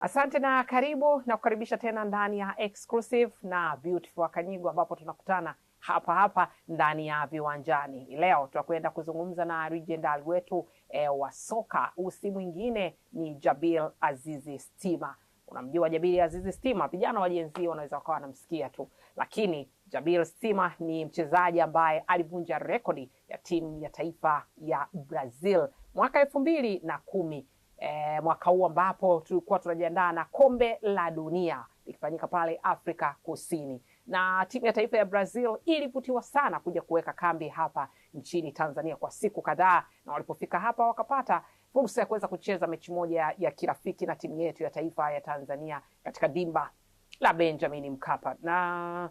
Asante na karibu na kukaribisha tena ndani ya Exclusive na Beautiful Kanyigo, ambapo tunakutana hapa ndani ya Viwanjani. Leo tutakwenda kuzungumza na legendary wetu wa soka. Si mwingine ni Jabir Azizi Stima. Unamjua Jabir Azizi Stima? Vijana wa Gen Z wanaweza wakawa wanamsikia tu, lakini Jabir Stima ni mchezaji ambaye alivunja rekodi ya timu ya taifa ya Brazil mwaka 2010. Mwaka huu ambapo tulikuwa tunajiandaa na kombe la dunia likifanyika pale Afrika Kusini, na timu ya taifa ya Brazil ilivutiwa sana kuja kuweka kambi hapa nchini Tanzania kwa siku kadhaa, na walipofika hapa wakapata fursa ya kuweza kucheza mechi moja ya kirafiki na timu yetu ya taifa ya Tanzania katika dimba la Benjamin Mkapa, na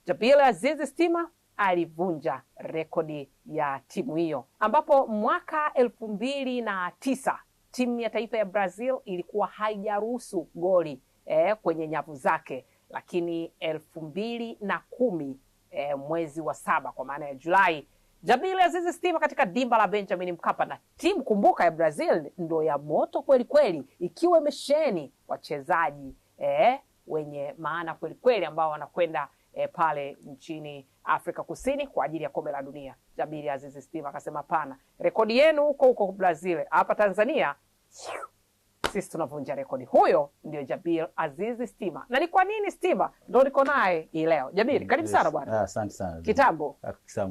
Jabir Azizi Stima alivunja rekodi ya timu hiyo, ambapo mwaka 2009 timu ya taifa ya Brazil ilikuwa haijaruhusu goli kwenye nyavu zake, lakini 2010 mwezi wa 7 kwa maana ya Julai, Jabir Azizi Stima katika dimba la Benjamin Mkapa, na timu kumbuka ya Brazil ndio ya moto kweli kweli, ikiwa imesheni wachezaji wenye maana kweli kweli ambao wanakwenda pale nchini Afrika Kusini kwa ajili ya kombe la dunia. Jabir Azizi Stima akasema pana, rekodi yenu huko Brazil, hapa Tanzania sisi tunavunja rekodi. Huyo ndio Jabir Azizi Stima. Na ni kwa nini Stima ndio niko naye hii leo? Jabir, karibu sana bwana. Asante sana. Kitambo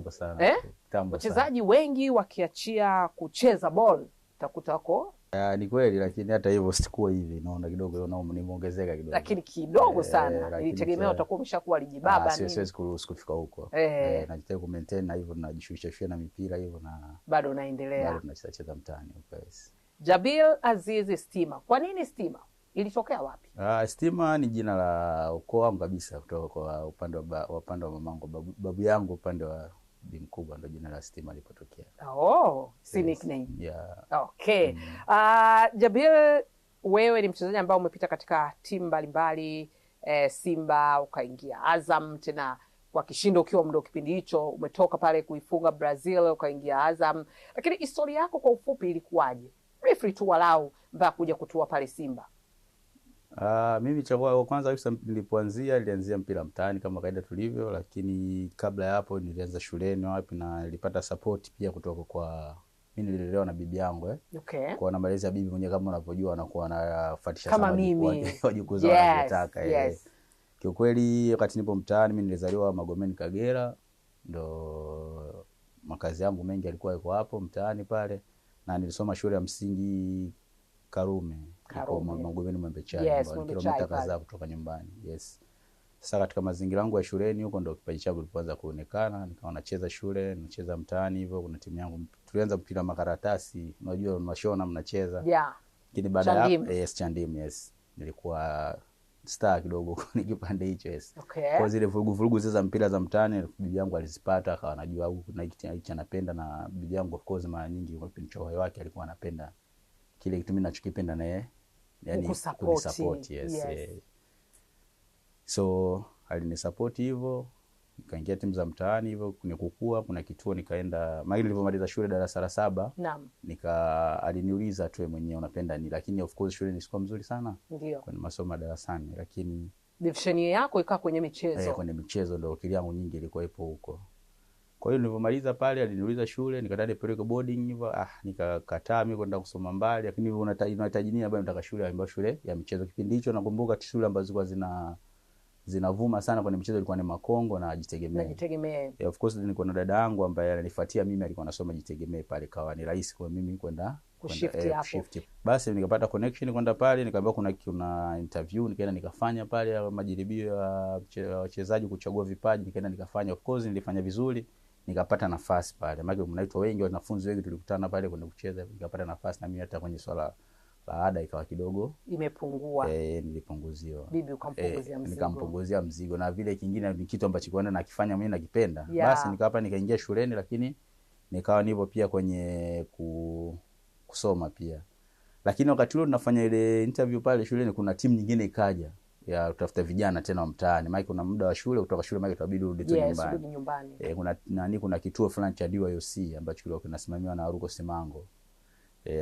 sana. Kitambo. Wachezaji wengi wakiachia kucheza ball utakuta wako ni kweli, lakini hata hivyo sikuwa hivi, naona kidogo nimeongezeka kidogo. Lakini kidogo sana. Nilitegemea utakuwa umeshakuwa lijibaba nini. Siwezi kufika huko. Najitahidi ku maintain na hivyo najishusha na mipira hivyo, na bado unaendelea. Bado tunacheza mtaani huko. Jabir Azizi Stima. Kwa nini Stima? Ilitokea wapi? Stima ni jina la ukoo wangu kabisa, kutoka kwa upande wa mamangu, babu yangu upande wa bi mkubwa, ndio jina la Stima lilipotokea. Si nickname. Yeah. Okay. Jabir, wewe ni mchezaji ambaye umepita katika timu mbalimbali, Simba, ukaingia Azam, tena kwa kishindo ukiwa mdogo kipindi hicho, umetoka pale kuifunga Brazil ukaingia Azam. Lakini historia yako kwa ufupi ilikuwaje? Briefly tu walau mpaka kuja kutua pale Simba. Mimi chagua kwanza kabisa nilianzia mpira mtaani kama kaida tulivyo, lakini kabla ya hapo nilianza shuleni wapi, na nilipata support pia kutoka kwa mimi nililelewa na bibi yangu Okay. Kwa na malezi ya bibi mwenyewe, kama unavyojua anakuwa anafuatisha sana wajukuu zao wanataka. Kiukweli wakati nipo mtaani, mimi nilizaliwa Magomeni Kagera, ndo makazi yangu mengi yalikuwa yako hapo mtaani pale, na nilisoma shule ya msingi Karume. Magomeni Mwembechai, kilomita kadhaa kutoka nyumbani. Sasa katika mazingira yangu ya shuleni huko ndo kipaji changu kilipoanza kuonekana, nikawa nacheza shule, nacheza mtaani hivyo. Kuna timu yangu tulianza mpira makaratasi, unajua unashona mnacheza. Lakini baada ya Chandimu, nilikuwa star kidogo kwenye kipande hicho. Okay. Kwa zile vurugu za mpira za mtaani bibi yangu alizipata, akawa anajua huko na hichi anapenda, na bibi yangu of course mara nyingi kwa kipindi wake alikuwa anapenda kile kitu mimi nachokipenda na yeye, yani kunisupport. So alinisupport hivyo, nikaingia timu za mtaani hivyo, kukua kuna kituo nikaenda. Mimi nilipomaliza shule darasa la 7, naam, aliniuliza tu mwenyewe unapenda nini, lakini of course shule nisikuwa mzuri sana ndio kwenye masomo darasani, lakini division yako ikawa kwenye michezo. Kwenye michezo ndio akili yangu nyingi ilikuwa ipo huko. Kwa hiyo nilipomaliza pale aliniuliza shule, nikataka nipeleke boarding hivyo, nikakataa mimi kwenda kusoma mbali, lakini unahitaji nini? Bado nataka shule ambayo shule ya michezo. Kipindi hicho nakumbuka shule ambazo zilikuwa zinavuma sana kwenye michezo ilikuwa ni Makongo na Jitegemee. Of course nilikuwa na dada yangu ambaye ananifuatia mimi, alikuwa anasoma Jitegemee pale, kawa ni rahisi kwa mimi kwenda kushift hapo. Basi nikapata connection kwenda pale, nikaambiwa kuna interview, nikaenda nikafanya pale majaribio ya wachezaji kuchagua vipaji, nikaenda nikafanya. Of course nilifanya vizuri, nikapata nafasi pale. Maana mnaitwa wengi, wanafunzi wengi tulikutana pale kwenda kucheza, nikapata nafasi na mimi hata kwenye swala la ada ikawa kidogo imepungua. Nilipunguziwa. Bibi ukampunguzia mzigo. Nikampunguzia mzigo, na vile kingine ni kitu ambacho kwenda nakifanya mimi nakipenda. Basi nikapa nikaingia shuleni, lakini nikawa nipo pia kwenye kusoma pia. Lakini wakati ule tunafanya ile interview pale shuleni, kuna timu nyingine ikaja ya utafuta vijana tena wa mtaani. Maana kuna muda wa shule, kutoka shule maana itabidi urudi tu nyumbani. Kuna kituo fulani cha DYOC ambacho kilikuwa kinasimamiwa na Aruko Simango.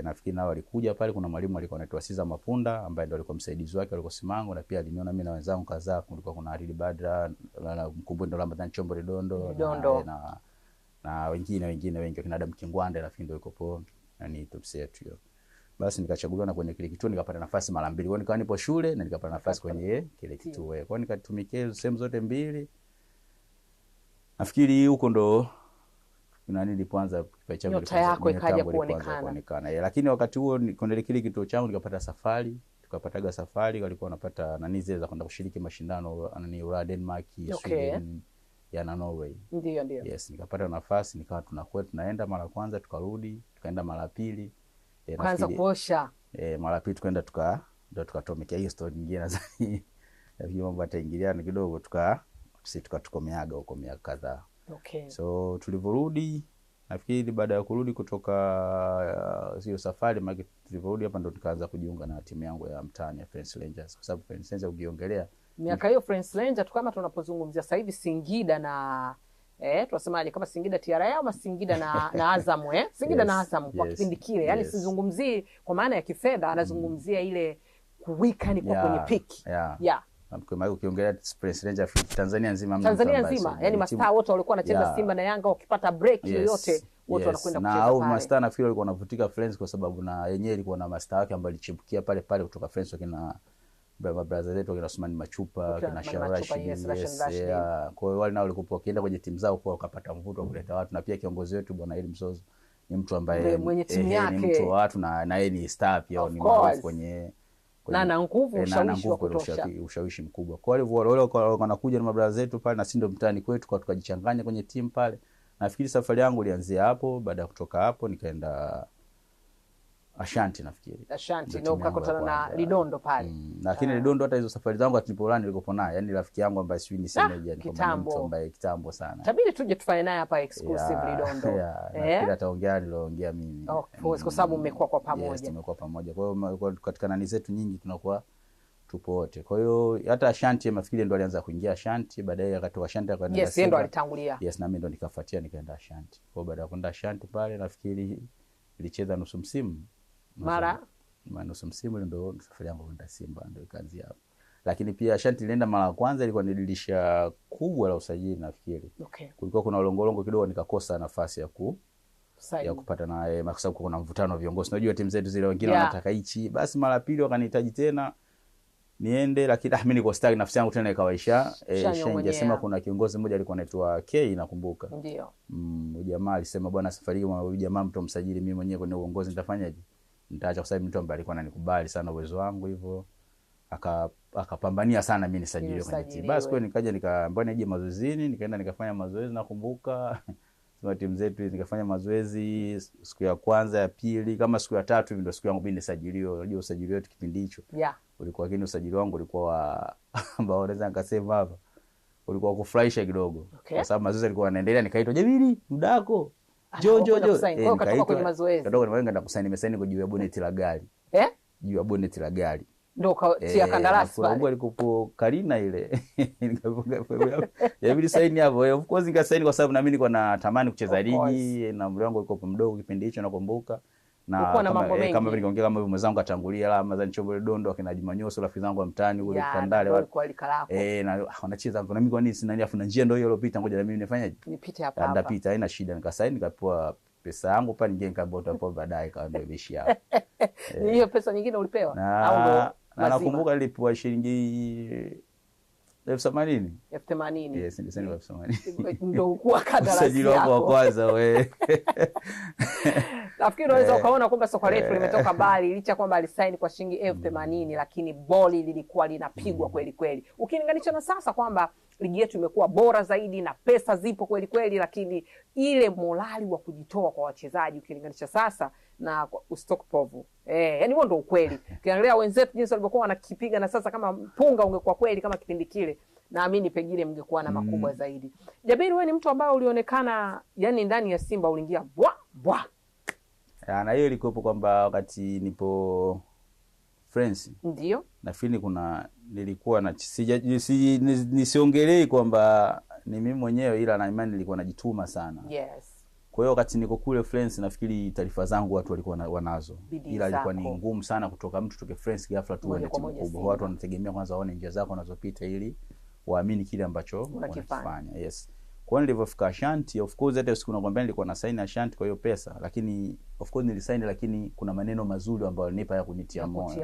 Nafikiri nao walikuja pale. Kuna mwalimu alikuwa anaitwa Siza Mapunda ambaye ndio alikuwa msaidizi wake alikuwa Simango, na pia aliniona mimi na wenzangu kadhaa. Kulikuwa kuna Aridi Badra na Mkumbwe Ramadhan Chombo Redondo na wengine wengi kina Adam Kingwande nafikiri ndio yuko po ni tupsi yetu hiyo. Basi nikachaguliwa na kwenye kile kituo, nikapata nafasi mara mbili. Kwa hiyo nikawa nipo shule na nikapata nafasi kwenye kile kituo. Kwa hiyo nikatumikia sehemu zote mbili. Nafikiri huko ndo nilipoanza kipaji changu ikaja kuonekana. Lakini wakati huo kwenye kile kituo changu nikapata safari, tukapataga safari, walikuwa wanapata zile za kwenda kushiriki mashindano ni Denmark, Sweden, ya Norway. Ndio. Yes, nikapata nafasi, nikawa tunaenda mara kwanza, tukarudi, tukaenda mara pili. Kwanza kuosha. Mara pili tukaenda tukatomekea hiyo story nyingine nadhani. Hiyo mambo ataingiliana kidogo tukatomeaga huko miaka kadhaa. So tulivorudi, nafikiri baada ya kurudi kutoka hiyo safari, tulivorudi hapa ndo tukaanza kujiunga na timu yangu ya mtaani ya Friends Rangers, kwa sababu Friends Rangers ukiongelea miaka hiyo Friends Rangers kama tunapozungumzia sasa hivi Singida na tunasemaje kama Singida TRA au Singida na Azam Singida na Azam kwa kipindi kile, yani sizungumzii kwa maana ya kifedha, anazungumzia ile kuwika ni kwa kwenye peak. Kama ukiongelea Friends Rangers Tanzania nzima, yani mastaa wote walikuwa wanacheza Simba na Yanga, ukipata break yoyote wote wanakwenda kucheza pale. Na au mastaa nafikiri walikuwa wanavutika Friends kwa sababu na yenyewe ilikuwa na mastaa wake ambao alichipukia pale kutoka Friends, wakina brother zetu wakina Osman Machupa, kina Sharashi. Kwa hiyo wale nao walikuwa wakienda kwenye timu zao kwa wakapata mvuto wa kuleta watu, na pia kiongozi wetu bwana Eli Msozo ni mtu ambaye mwenye timu yake, ni mtu wa watu na yeye ni star pia, ni maarufu kwenye na nguvu, ushawishi wa kutosha, ushawishi mkubwa. Kwa hiyo wale wanakuja na mabrada zetu pale, na sisi ndio mtaani kwetu, kwa tukajichanganya kwenye timu pale. Nafikiri safari yangu ilianzia hapo. Baada ya kutoka hapo nikaenda Ashanti, nafikiri Ashanti ndio ukakutana na Lidondo pale. Lakini Lidondo hata hizo safari zangu atipolani nilikopo naye, yani rafiki yangu ambaye sijui nisemeje, ni kama mtu ambaye kitambo sana. Tabiri tuje tufanye naye hapa exclusive Lidondo. Nafikiri ataongea niloongea mimi. Kwa sababu mmekuwa kwa pamoja. Yes, tumekuwa pamoja. Kwa hiyo katika nani zetu nyingi tunakuwa tupo wote. Kwa hiyo hata Ashanti nafikiri ndo alianza kuingia Ashanti, baadaye akatoka Ashanti akaenda Yes, yeye ndo alitangulia. Yes, na mimi ndo nikafuatia nikaenda Ashanti. Kwa hiyo baada ya kwenda Ashanti pale nafikiri nilicheza nusu msimu. Nusu msimu ndo safari yangu kwenda Simba ndio ikaanzia hapo. Lakini pia Ashanti nilienda mara ya kwanza ilikuwa ni dirisha kubwa la usajili nafikiri. Kulikuwa kuna ulongolongo kidogo, nikakosa nafasi ya kupata na kwa sababu kuna mvutano wa viongozi. Unajua timu zetu zile wengine wanataka hichi. Basi mara pili wakanihitaji tena niende, lakini mimi niko staki nafsi yangu tena ikawaisha. Ningesema kuna kiongozi mmoja alikuwa anaitwa K, nakumbuka. Ndio. Jamaa alisema bwana, safari hii huyu jamaa mtu msajili, mimi mwenyewe kwenye uongozi nitafanyaje? Nitaacha, kwa sababu mtu ambaye alikuwa ananikubali sana uwezo wangu, hivyo akapambania sana mimi nisajiliwe kwenye timu. Basi kwa nikaja nikaambiwa nije mazoezini, nikaenda nikafanya mazoezi, nakumbuka sema timu zetu nikafanya mazoezi siku ya kwanza, ya pili, kama siku ya tatu hivi ndio siku yangu mimi nisajiliwe. Unajua usajili wetu kipindi hicho ulikuwa, lakini usajili wangu ulikuwa ambao naweza nikasema hapa ulikuwa kufurahisha kidogo, kwa sababu mazoezi yalikuwa yanaendelea. Nikaitwa, Jabiri mdako Jo. Katoka kwenye mazoezi. Katoka nimeenda kusaini, nimesaini kwa juu ya boneti la gari. Juu ya boneti la gari. Ndio tia kandarasi pale. Kwa alikupo Karina ile. Jabiri saini hapo. Of course nikasaini kwa sababu na mimi nilikuwa natamani kucheza ligi, na umri wangu ulikuwa mdogo kipindi hicho nakumbuka. Na kama niliongea kama mwenzangu atangulia Ramadhan Chombo Redondo, akina Juma Nyoso, rafiki zangu wa mtaani ule Tandale na wanacheza na mimi, kwa nini sina afu na njia ndio hiyo iliyopita, ngoja na mimi nifanyaje, nipite hapa. Ndapita, haina shida. Nikasaini, nikapewa pesa yangu pale, ninge nikabota hapo, baadaye kaambia bishi hapo. Ni hiyo pesa nyingine ulipewa au ndo? Na nakumbuka nilipewa shilingi 80,000. 80,000. Yes, nilisema 80,000. Ndio kwa kandarasi sajili wako wa kwanza wewe. Nafikiri unaweza ukaona kwamba soka letu limetoka mbali, licha kwamba alisaini kwa shilingi 80,000, lakini boli lilikuwa linapigwa kweli kweli. Ukilinganisha na sasa kwamba ligi yetu imekuwa bora zaidi na pesa zipo kweli kweli, lakini ile morali wa kujitoa kwa wachezaji ukilinganisha sasa na Ustokpovu. Yani huo ndio ukweli. Ukiangalia wenzetu jinsi walivyokuwa wanakipiga na sasa, kama mpunga ungekuwa kweli kama kipindi kile, naamini pengine mngekuwa na makubwa zaidi. Jabiri, wewe ni mtu ambaye ulionekana yani ndani ya Simba uliingia bwa. Na hiyo ilikuwa kwamba wakati nipo Friends. Ndio. Nafikiri nilikuwa na nisiongelee kwamba ni mimi mwenyewe, ila na imani nilikuwa najituma sana. Yes. Kwa hiyo wakati niko kule France nafikiri taarifa zangu watu walikuwa wanazo. Ila ilikuwa ni ngumu sana kutoka mtu toke France ghafla tu uende timu kubwa. Watu wanategemea kwanza waone njia zako unazopita ili waamini kile ambacho unakifanya. Yes. Kwa hiyo nilipofika Ashanti, of course hata siku nakwambia nilikuwa na sign Ashanti kwa hiyo pesa, lakini of course nilisign, lakini kuna maneno mazuri ambayo walinipa ya kunitia moyo.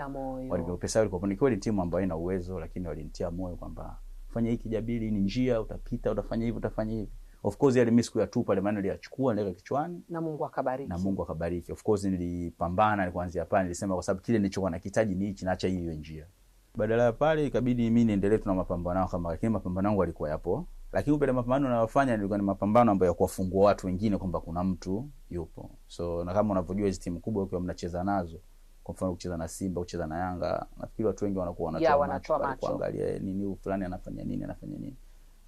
Walinipa pesa ilikuwa ni kweli timu ambayo ina uwezo, lakini walinitia moyo kwamba fanya hiki Jabiri, ni njia utapita, utafanya hivi, utafanya hivi. Of course yale mimi ya tu pale maneno niliyachukua nileka kichwani na Mungu akabariki. Na Mungu akabariki. Of course nilipambana kuanzia pale, nilisema kwa sababu kile nilichokuwa nakihitaji ni hichi, naacha hiyo njia. Badala ya pale ikabidi mimi niendelee na mapambano yangu kama, lakini mapambano yangu yalikuwa yapo. Lakini upende mapambano ninayofanya nilikuwa ni mapambano ambayo ya kuwafungua watu wengine kwamba kuna mtu yupo. So na kama unavyojua hizo timu kubwa ukiwa mnacheza nazo, kwa mfano kucheza na Simba, kucheza na Yanga, nafikiri watu wengi wanakuwa wanatoa macho kuangalia nini fulani anafanya nini.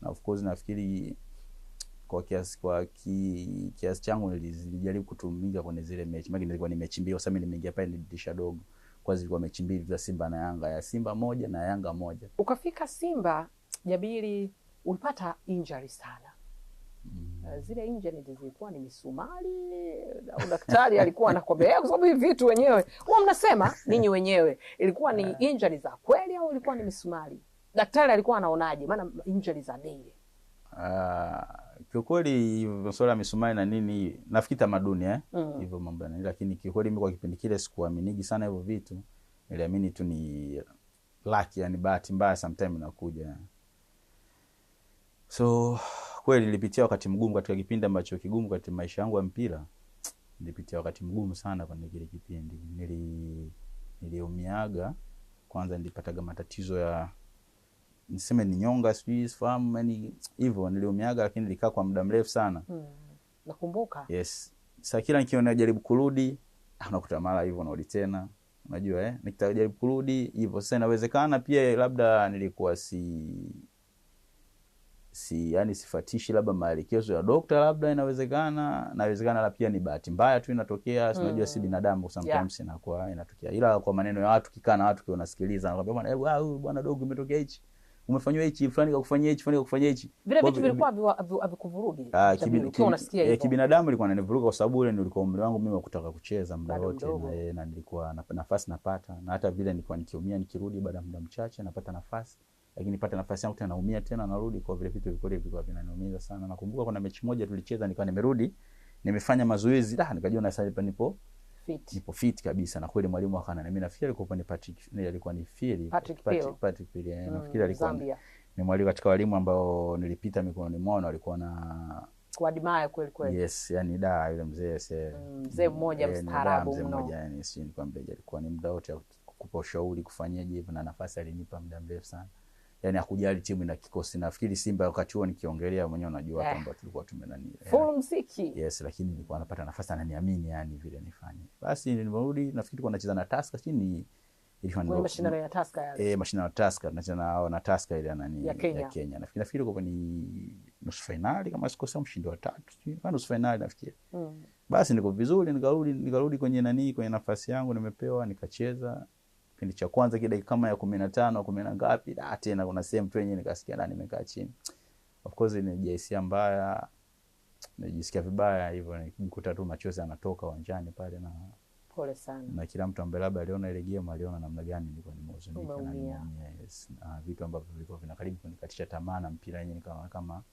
Na of course nafikiri kwa kiasi changu nilijaribu kutumika kwenye zile mechi. Maana nilikuwa ni mechi mbili, sasa mimi nimeingia pale ni dirisha dogo. Kwa hiyo zilikuwa mechi mbili za Simba na Yanga, ya Simba moja na Yanga moja. Ukafika Simba, Jabiri, ulipata injury sana. Zile injury zilikuwa ni misumari, daktari alikuwa anakwambia kwa sababu hivi vitu wenyewe huwa mnasema ninyi wenyewe, ilikuwa ni injury za kweli au ilikuwa ni misumari? Daktari alikuwa anaonaje? Maana injury za daily. Kwa kweli masuala ya misumari na nini nafikiri tamaduni hivyo mambo na, lakini kwa kweli mimi kwa kipindi kile sikuaminiki sana hivyo vitu. Niliamini tu ni lucky, yani bahati mbaya sometimes inakuja. So kweli nilipitia wakati mgumu katika kipindi ambacho kigumu katika maisha yangu ya mpira. Nilipitia wakati mgumu sana kwenye kile kipindi. Niliumiaga, kwanza nilipata matatizo ya niseme ni nyonga, sijui fahamu, yani hivyo niliumiaga, lakini nilikaa kwa muda mrefu sana. Nakumbuka. Yes. Sasa kila nikiona jaribu kurudi, unakuta mara hivyo narudi tena. Unajua nikijaribu kurudi hivyo sasa inawezekana pia labda nilikuwa yani sifatishi labda maelekezo ya daktari, labda inawezekana la pia ni bahati mbaya tu inatokea. Unajua si binadamu sometimes inakuwa inatokea. Ila kwa maneno ya watu, kikaa na watu unasikiliza, anakuambia bwana bwana dogo umetokea hichi, umefanywa hichi, fulani kakufanyia hichi, fulani kakufanyia hichi. Vile vitu vilikuwa havikuvurugi. Unasikia hivyo. Kibinadamu ilikuwa inanivuruga kwa sababu ile nilikuwa umri wangu mimi wa kutaka kucheza muda wote, na nilikuwa nafasi napata, na hata vile nilikuwa nikiumia nikirudi baada ya muda mchache napata nafasi. Lakini nipata nafasi yangu tena naumia tena narudi, kwa vile vitu vilikuwa vinaniumiza sana. Nakumbuka kuna mechi moja tulicheza, nilikuwa nimerudi, nimefanya mazoezi, nikajiona sasa nipo fit kabisa, na kweli mwalimu akana na mimi nafikiri alikuwa ni Patrick Phil, nafikiri alikuwa ni mwalimu katika walimu ambao nilipita mikononi mwao, walikuwa na kuadmire kweli kweli. Yes, yani yule mzee mmoja mstaarabu mno. Mzee mmoja yani si nikwambia alikuwa ni muda wote kukupa ushauri kufanyaje hivi, na nafasi alinipa muda mrefu sana. Yani hakujali timu ina kikosi. Nafikiri Simba wakati huo nikiongelea mwenyewe unajua kwamba tulikuwa tumenani. Full mziki. Yes, lakini nilikuwa napata nafasi, ananiamini yani vile nifanye. Basi nilirudi, nafikiri tulikuwa tunacheza na Tusker, lakini ilikuwa ni mashindano ya Tusker yale. Mashindano ya Tusker, tunacheza na Tusker ile ya Kenya. Nafikiri kwa ni nusu finali kama sikosea, mshindi wa 3, sio nusu finali nafikiri. Basi niko vizuri, nikarudi kwenye kwenye nafasi yangu nimepewa, nikacheza. Kipindi cha kwanza kile kama ya 15 10 ngapi, tena kuna sehemu tu yenyewe nikasikia ndani nimekaa chini. Of course nilijisikia mbaya, najisikia vibaya hivyo, nikikuta tu machozi yanatoka uwanjani pale, na pole sana. Na kila mtu ambaye labda aliona ile game aliona namna gani nilikuwa nimehuzunika na yes, vitu ambavyo vilikuwa vinakaribu kunikatisha tamaa na mpira yenyewe kama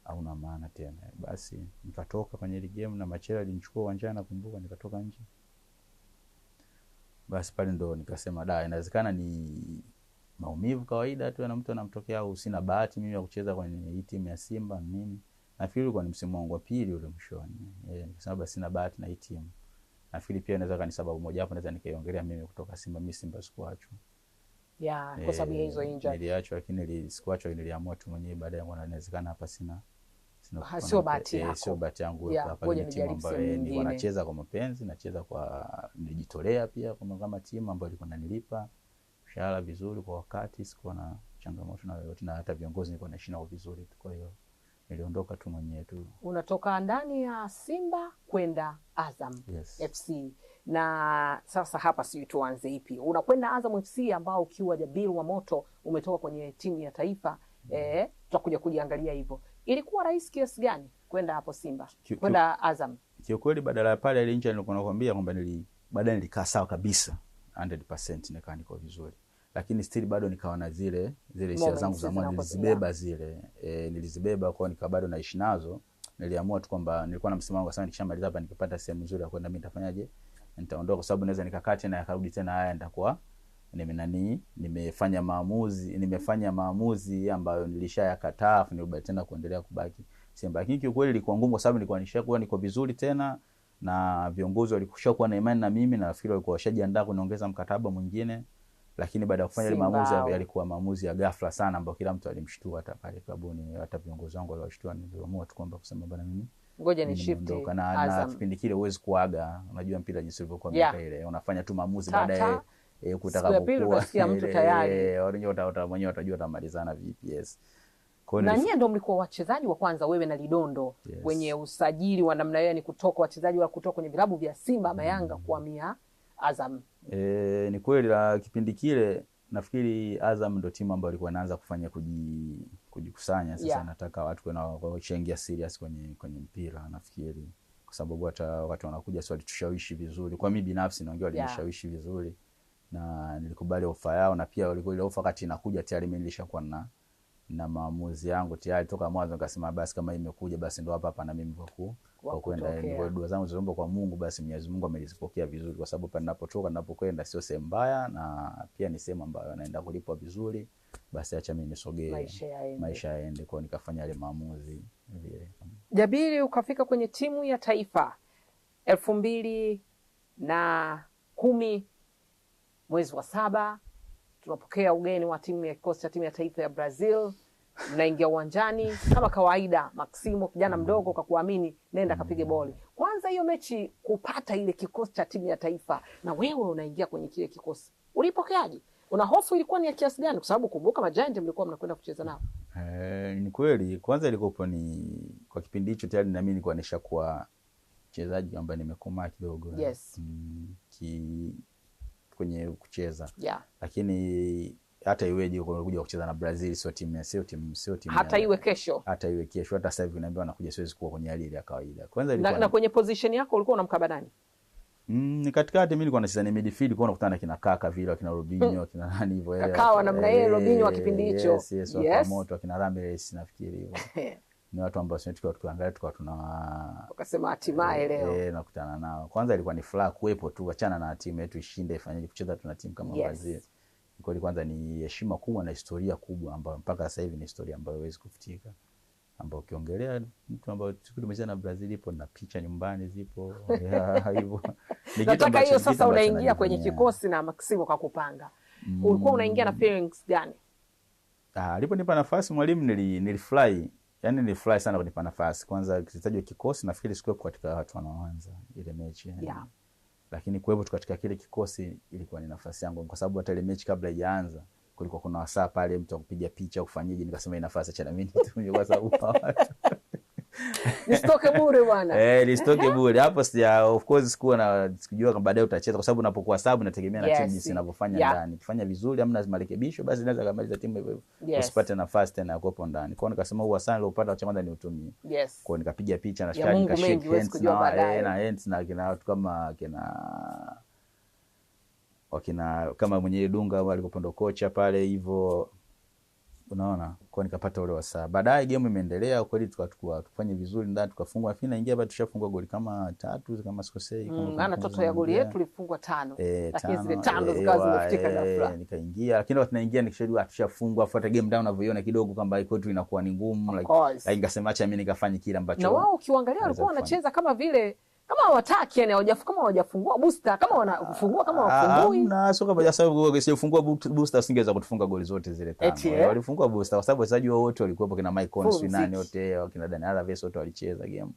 hauna maana tena. Basi nikatoka kwenye ile game na Machela alinichukua uwanjani, nakumbuka nikatoka nje. Basi pale ndo nikasema inawezekana ni maumivu kawaida tu na mtu anamtokea, au sina bahati mimi ya kucheza kwenye hii timu ya Simba nini. Nafikiri kwa ni msimu wangu wa pili ule mwishoni. Nikasema basi sina bahati na hii timu. Nafikiri pia inaweza kani sababu moja hapo naweza nikaiongelea mimi kutoka Simba. Mimi Simba sikuachwa. Kwa sababu ya hizo injury. Niliachwa, lakini sikuachwa, niliamua tu mwenyewe baadaye mbona inawezekana hapa sina sio bahati yako. Sio bahati yangu hapa kwenye timu ambayo ni wanacheza kwa mapenzi, nacheza kwa nilijitolea pia kama timu ambayo ilikuwa inanilipa mshahara vizuri kwa wakati, sikuwa na changamoto na yote, na hata viongozi nilikuwa naishi nao vizuri. Kwa hiyo niliondoka tu mwenyewe tu. Unatoka ndani ya Simba kwenda Azam FC. Na sasa hapa sijui tuanze ipi. Unakwenda Azam FC ambao ukiwa Jabir wa moto umetoka kwenye timu ya taifa, tutakuja kujiangalia hivyo. Ilikuwa rahisi kiasi gani kwenda hapo Simba, kwenda Azam? Kiukweli badala ya pale ile nje nilikuwa nakwambia kwamba baadaye nilikaa sawa kabisa 100% nikaa niko vizuri. Lakini still bado nikawa na zile hisia zangu za mwanzo nilizibeba zile. Nilizibeba kwa nika bado naishi nazo. Niliamua tu kwamba nilikuwa na msimamo sana, nikishamaliza hapa nikipata sehemu nzuri ya kwenda mimi nitafanyaje? Nitaondoka, kwa sababu naweza nikakaa tena yakarudi tena haya nitakuwa nimefanya maamuzi ambayo nilishayakataa, afu nirudi tena kuendelea kubaki Simba. Lakini kiukweli ilikuwa ngumu kwa sababu nilikuwa nishakuwa niko vizuri tena na viongozi walikushakuwa na imani na mimi na nafikiri walikuwa washajiandaa kuniongeza mkataba mwingine. Lakini baada ya kufanya ile maamuzi yalikuwa maamuzi ya ghafla sana ambayo kila mtu alimshtua, hata pale klabuni, hata viongozi wangu waliwashtua. Niliamua tu kwamba kusema bana mimi ngoja ni shift na kipindi kile huwezi kuaga, unajua mpira jinsi ulivyokuwa miaka ile unafanya tu maamuzi baadaye kutaka kukua mtu tayari mwenyewe utajua utamalizana VPS. Na nyie ndio mlikuwa wachezaji wa kwanza, wewe na Lidondo, wenye usajili wa namna hiyo, ni kutoka wachezaji wa kutoka kwenye vilabu vya Simba ama Yanga kuhamia Azam. Ni kweli la kipindi kile nafikiri Azam ndio timu ambayo ilikuwa inaanza kufanya kujikusanya sasa. Nataka watu kuchangia serious kwenye mpira nafikiri, kwa sababu hata watu wanakuja sio tushawishi vizuri. Kwa mimi binafsi naongea walinishawishi vizuri na nilikubali ofa yao, na pia walikuwa ile ofa wakati inakuja tayari mimi nilishakuwa na maamuzi yangu tayari toka mwanzo. Nikasema basi kama imekuja basi ndo hapa na mimi kwa kwenda. Ndio dua zangu ziomba kwa Mungu, basi Mwenyezi Mungu amelizipokea vizuri, kwa sababu pale ninapotoka ninapokwenda sio sehemu mbaya na pia ni sehemu ambayo naenda kulipwa vizuri. Basi acha mimi nisogee, maisha yaende. Kwa nikafanya yale maamuzi vile. Jabiri, ukafika kwenye timu ya taifa 2010 mwezi wa 7, tunapokea ugeni wa timu ya kikosi cha timu ya taifa ya Brazil. Mnaingia uwanjani kama kawaida, Maximo kijana mdogo kakuamini, nenda kapige boli. Kwanza hiyo mechi kupata ile kikosi cha timu ya taifa na wewe unaingia kwenye kile kikosi, ulipokeaje? Una hofu ilikuwa ni ya kiasi gani, kwa sababu kumbuka majiant mlikuwa mnakwenda kucheza nao? Ni kweli, kwanza ilikuwa ni kwa kipindi hicho tayari na mimi nilikuwa nishakuwa mchezaji ambaye nimekomaa kidogo kwenye kucheza. Lakini hata iweje kuja kucheza na Brazil, sio timu hata iwe kesho, hata sasa hivi naambiwa nakuja, siwezi kuwa kwenye hali ya kawaida. Kwanza ilikuwa na kwenye position yako ulikuwa unamkaba nani? Ni katikati, mimi nilikuwa nacheza ni midfield, kwa nakutana kina Kaka vile, kina Robinho, kina nani hivyo Kakawa namna yeye Robinho wa kipindi hicho. Yes. Moto kina Ramirez nafikiri hivyo. Ni watu ambao sisi tukaangalia tukasema hatimaye leo nakutana nao. Kwanza ilikuwa ni furaha kuwepo tu, achana na timu yetu ishinde, ifanyaje kucheza tuna timu kama Brazil. Kwa kwanza ni heshima kubwa na historia kubwa ambayo mpaka sasa hivi ni historia ambayo haiwezi kufutika, ambayo ukiongelea mtu ambaye siku tumecheza na Brazil ipo na picha nyumbani zipo hivyo. Nataka hiyo sasa unaingia kwenye kikosi na Maximo kakupanga. Ulikuwa unaingia na feelings gani? Aliponipa nafasi mwalimu nilifurahi. Yaani nilifurahi sana kunipa nafasi. Kwanza kitajwa kikosi nafikiri sikuwepo katika watu wanaoanza ile mechi. Lakini kuwepo katika kile kikosi ilikuwa ni nafasi yangu, kwa sababu hata ile mechi kabla haijaanza kulikuwa kuna wasaa pale mtu akupiga picha ufanyeje, nikasema ina nafasi acha na mimi tu kwa sababu watu nisitoke bure bwana. Nisitoke bure. Hapo of course sikujua kama baadaye utacheza, kwa sababu unapokuwa sababu nategemea na timu jinsi inavyofanya ndani. Kifanya vizuri amna marekebisho, basi inaweza kumaliza timu hivyo. Usipate nafasi tena ya kuwepo ndani. Kwa hiyo nikasema huwa sana leo upata cha kwanza ni utumie. Kwa nikapiga picha na shikani nikashake hands na hands na kina watu kama kama mwenye Dunga alikopondo kocha pale hivyo, unaona. Kwa nikapata ule wasaa. Baadaye game imeendelea kweli, tukachukua tufanye vizuri ndani, tukafungwa. Lakini naingia baada tushafungwa goli kama 3 kama sikosei, maana toto ya goli yetu ilifungwa 5, lakini zile 5 zikawa zimefutika ghafla. Nikaingia, lakini wakati naingia nikishajua tushafungwa, afuata game down unavyoiona kidogo kwamba iko tu inakuwa ni ngumu, like nikasema acha mimi nikafanye kile ambacho. Na wao ukiangalia walikuwa wanacheza kama vile kama hawataki, yani kama hawajafungua booster, kama wanafungua kama wafungui. Na sio kama sababu sifungua booster usingeweza kutufunga goli zote zile 5. Walifungua booster kwa sababu wachezaji wote walikuwa kina Mike Consu nani wote, wakina Dani Alves wote walicheza game.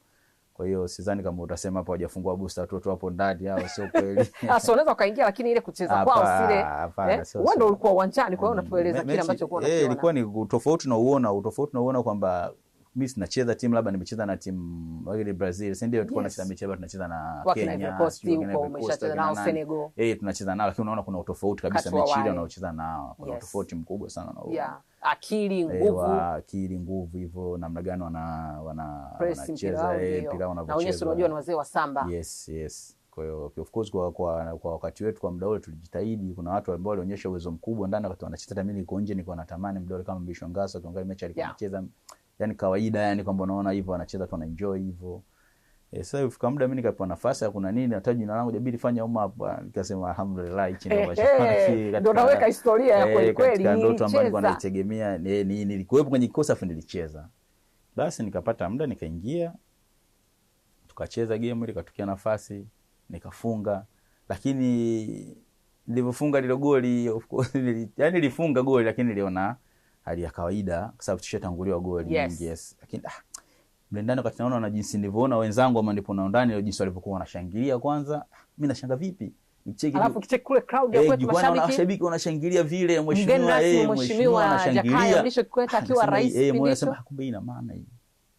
Kwa hiyo sidhani kama utasema hapo hawajafungua booster watoto hapo ndani hao, sio kweli. Sasa unaweza kaingia, lakini ile kucheza kwao sile wewe ndio ulikuwa uwanjani, kwa hiyo unatueleza kile ambacho uko unakiona. Ilikuwa ni tofauti na uona kwamba mimi sinacheza timu labda nimecheza na timu wale Brazil, si ndio tulikuwa tunacheza na Kenya, umecheza na Senegal. Tunacheza nao, lakini unaona kuna utofauti kabisa mechi ile unaocheza nao, kuna utofauti mkubwa sana na akili nguvu hivyo, namna gani wanacheza mpira na wenyewe unajua ni wazee wa samba. Yes. Kwa hiyo of course kwa wakati wetu kwa muda ule tulijitahidi. Kuna watu ambao walionyesha uwezo mkubwa ndani wakati wanacheza, hata mimi niko nje niko natamani muda ule kama Mbisho Ngasa tuangalie mechi alikuwa anacheza, yani kawaida, yani kwamba unaona hivyo anacheza tu anaenjoy hivyo. Sasa ifika muda mimi nikapewa nafasi ya kuna nini hata jina langu Jabiri fanya hapa, nikasema alhamdulillah hichi ndio ndio ndio naweka historia ya kweli kweli. Ndoto ambayo nilikuwa naitegemea nilikuwepo kwenye kikosi afu nilicheza. Basi nikapata muda nikaingia tukacheza game ile, ikatokea nafasi nikafunga, lakini nilipofunga ile goli of course yani nilifunga goli lakini niliona hali ya kawaida kwa sababu tushatanguliwa goli nyingi. Yes. Lakini mlendani wakati naona na jinsi nilivyoona wenzangu ambao ndipo na ndani jinsi walivyokuwa wanashangilia, kwanza mimi nashanga vipi nicheki, alafu kicheki kule crowd ya kwetu mashabiki wanashangilia vile mheshimiwa anashangilia Mrisho Kikwete akiwa rais mimi nasema kumbe ina maana hii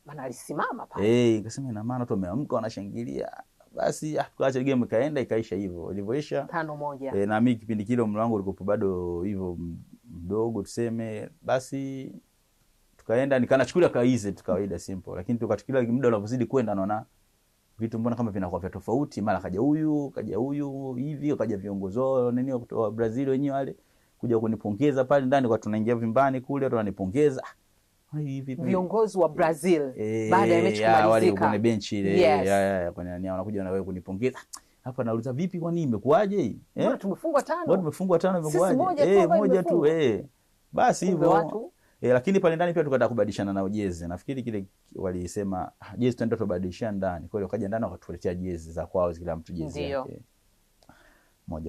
maana alisimama pale nikasema ina maana tu wameamka wanashangilia. Basi tukaacha game ikaenda ikaisha hivyo ilivyoisha 5-1. Na mimi kipindi kile umri wangu ulikuwa bado hivyo mdogo tuseme, basi tukaenda nikanachukulia kawaida simple, lakini tukachukulia muda unapozidi kwenda naona vitu mbona kama vinakuwa vya tofauti, mara kaja huyu hivi, kaja viongozi nini kutoka Brazil wenyewe wale kuja kunipongeza pale ndani, kwa tunaingia vimbani kule watu wananipongeza hivi viongozi wa Brazil baada ya mechi kumalizika wale kwenye bench ile kwenye nani wanakuja na wewe kunipongeza hapa, nauliza vipi, kwa nini imekuaje hii tumefungwa 5 imekuaje moja tu basi hivyo lakini pale ndani pia tukataka kubadilishana nao jezi. Nafikiri kile walisema jezi tuenda tubadilishane ndani, kwa hiyo wakaja ndani wakatuletea jezi za kwao, kila mtu jezi yake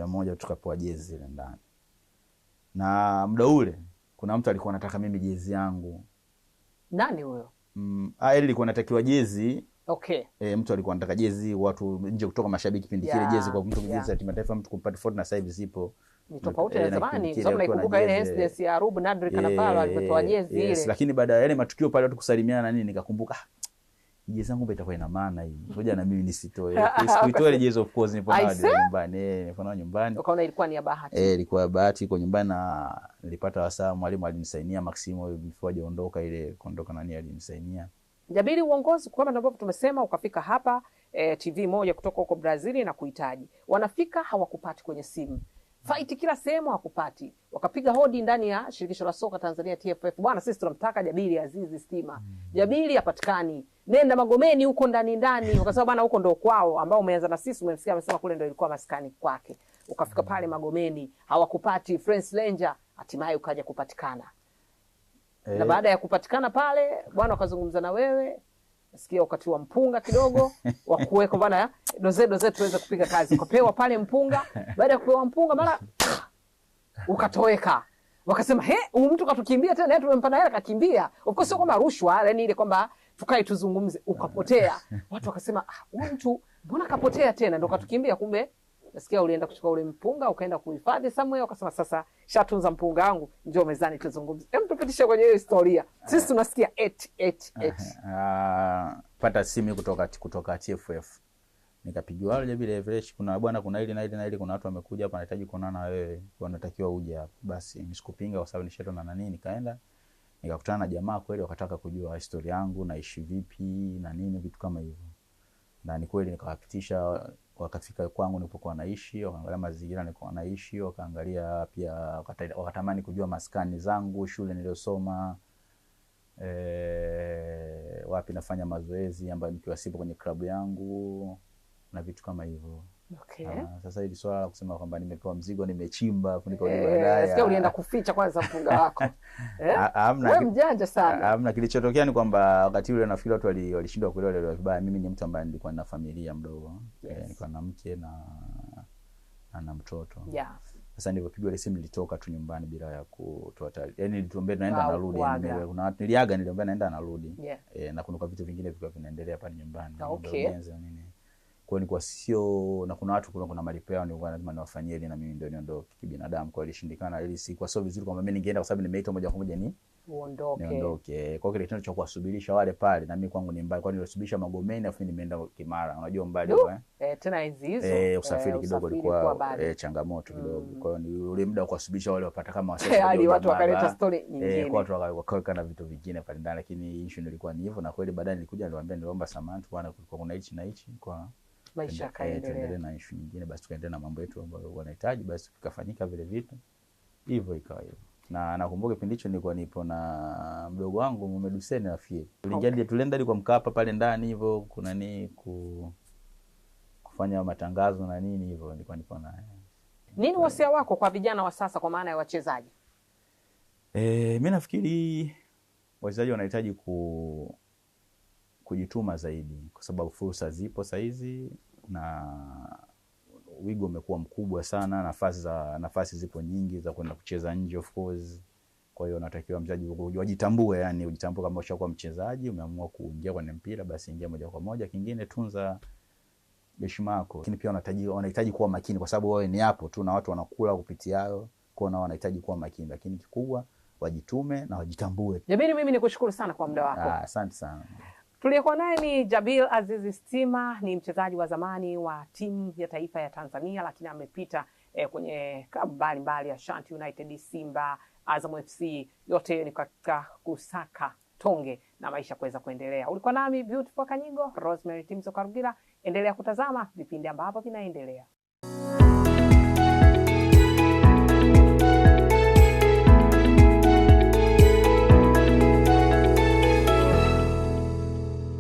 moja tukapewa jezi ile ndani. Na muda ule kuna mtu alikuwa anataka mimi jezi yangu. Nani huyo? Ile ilikuwa natakiwa jezi. Okay. Mtu alikuwa anataka jezi, watu nje kutoka mashabiki kipindi kile jezi kwa mtu jezi ya timu taifa mtu kupata fort, na sasa hivi zipo ni tofauti na zamani, kwa sababu naikumbuka ile incident ya Arub Nadri Kanapala alipotoa jezi ile. Lakini baada ya yale matukio pale watu kusalimiana na nini, nikakumbuka jezi yangu itakuwa ina maana hii, ngoja na mimi nisitoe. Sikuitoa jezi of course, nipo nayo nyumbani, ukaona ilikuwa ni ya bahati. Ilikuwa bahati kwa nyumbani, na nilipata wasaa, mwalimu alinisainia Maximo before hajaondoka ile kuondoka nani alinisainia. Jabiri, uongozi kwa sababu tumesema ukafika hapa TV moja kutoka huko Brazil na kuhitaji. Wanafika hawakupati kwenye simu. Fight kila sehemu hawakupati. Wakapiga hodi ndani ya shirikisho la soka Tanzania TFF. Bwana sisi tunamtaka Jabiri Azizi Stima. Jabiri hapatikani. Nenda Magomeni huko ndani. Wakasema bwana huko ndio kwao, ambao umeanza na sisi umemsikia amesema kule ndio ilikuwa maskani kwake. Ukafika pale Magomeni hawakupati. France Ranger hatimaye ukaja kupatikana. Na baada ya kupatikana pale bwana wakazungumza na wewe, nasikia wakati wa mpunga kidogo wa kuweka bwana doze tuweze kupiga kazi. Ukapewa pale mpunga, baada ya kupewa mpunga mara ukatoweka. Wakasema huyu mtu katukimbia tena, yetu tumempa hela kakimbia. Of course sio kama rushwa, yani ile kwamba tukae tuzungumze, ukapotea. Watu wakasema huyu mtu mbona kapotea tena, ndio katukimbia. Kumbe nasikia ulienda kuchukua ule mpunga ukaenda kuhifadhi somewhere, wakasema sasa shatunza mpunga wangu, njoo mezani tuzungumze. Hem, tupitishe kwenye hiyo historia. Sisi tunasikia pata simu kutoka TFF. Nikapigiwa wale vile fresh, kuna bwana kuna ile na ile kuna watu wamekuja hapa wanahitaji kuonana na wewe, wanatakiwa uje hapa. Basi nisikupinga kwa sababu nishatona na nini, nikaenda nikakutana na jamaa kweli, wakataka kujua historia yangu, naishi vipi na nini, vitu kama hivyo. Na ni kweli nikawapitisha, wakafika kwangu nilipokuwa naishi, wakaangalia mazingira nilikuwa naishi, wakaangalia pia wakatamani kujua maskani zangu, shule niliyosoma, wapi nafanya mazoezi ambayo nikiwa sipo kwenye klabu yangu na vitu kama hivyo. Okay. Sasa hili swala kusema kwamba nimepewa mzigo nimechimba afu niko baadaye. Sikia ulienda kuficha kwanza mpunga wako. Wewe mjanja sana. Hamna, kilichotokea ni kwamba wakati ule nafikiri watu walishindwa kuelewa ile vibaya. Mimi ni mtu ambaye nilikuwa na familia mdogo. Nilikuwa na mke na mtoto. Yeah. Sasa nilipopigwa ile simu nilitoka tu nyumbani bila ya kutoa taarifa. Yaani nilituambia naenda narudi, kuna watu niliaga, niliambia naenda narudi. Na kuna vitu vingine vilikuwa vinaendelea pale nyumbani. Okay. Nini. Kwa ni kwa sio, na kuna watu kuna malipo yao nilikuwa lazima niwafanyie ili na mimi ndio niondoke kibinadamu, kwa ilishindikana ili si kwa sio vizuri kwamba mimi ningeenda kwa sababu nimeitwa moja kwa moja Uondoke. Kwa kile kitendo cha kuwasubirisha wale pale, na mimi kwangu ni mbali, kwani nilisubisha Magomeni afu nimeenda Kimara. Unajua mbali tena hizo usafiri kidogo ulikuwa changamoto kidogo. Kwa hiyo ni ule muda wa kuwasubirisha wale wapata kama wasafiri hadi watu wakaleta story nyingine, watu wakaweka na vitu vingine pale ndani, lakini issue ilikuwa ni hivyo. Na kweli baadaye nilikuja niliwaambia, niliomba samahani bwana, kulikuwa kuna hichi na hichi, kwa maisha kaendelea na issue nyingine, basi tukaendelea na mambo yetu ambayo wanahitaji, basi vikafanyika vile vitu hivyo, ikawa hivyo. Na nakumbuka kipindi hicho nilikuwa nipo na mdogo wangu Mohamed Hussein Afie. Tulienda hadi kwa Mkapa pale ndani hivyo, kuna kufanya matangazo na nini hivyo, nilikuwa nipo na. Nini wasia wako kwa vijana wa sasa kwa maana ya wachezaji? Mimi nafikiri wachezaji wanahitaji kujituma zaidi, kwa sababu fursa zipo saa hizi na wigo umekuwa mkubwa sana, nafasi zipo nyingi za kwenda kucheza nje of course. Kwa hiyo natakiwa mchezaji wajitambue, yani ujitambue kama ushakuwa mchezaji, umeamua kuingia kwenye mpira, basi ingia moja kwa moja. Kingine, tunza heshima yako. Lakini pia wanahitaji kuwa makini, kwa sababu wao ni hapo tu na watu wanakula kupitia hayo, kwa hiyo wanahitaji kuwa makini. Lakini kikubwa wajitume na wajitambue. Jabir, mimi nikushukuru sana kwa muda wako. Asante sana. Tuliyekuwa naye ni Jabir Azizi Stima, ni mchezaji wa zamani wa timu ya taifa ya Tanzania, lakini amepita kwenye klabu mbalimbali, Ashanti United, Simba, Azam FC, yote ni katika kusaka tonge na maisha kuweza kuendelea. Ulikuwa nami Beautiful Kanyigo, Rosemary Timzo Karugira. Endelea kutazama vipindi ambavyo vinaendelea.